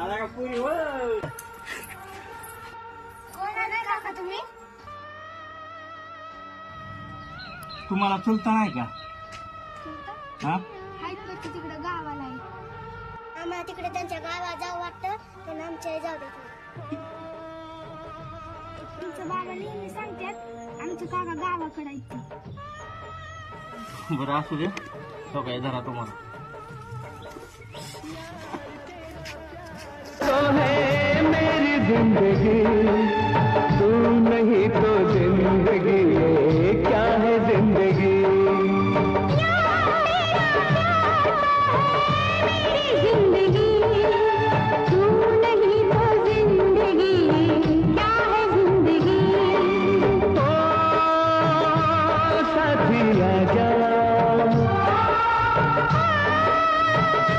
आला का पुरी हो? कोण आलाय काका तुम्ही? तुम्हाला चुलता नाही का? हा हाय तर तिकडे गावाला आहे. आम्हाला तिकडे त्यांच्या गावात जाऊ वाटतं पण आमच्या जाऊ देत. तुमचं बाबा नेहमी सांगतात आमचं काका गावाकडे आहेत. बरं असू दे. तो काय धरा तुम्हाला. तो है मेरी जिंदगी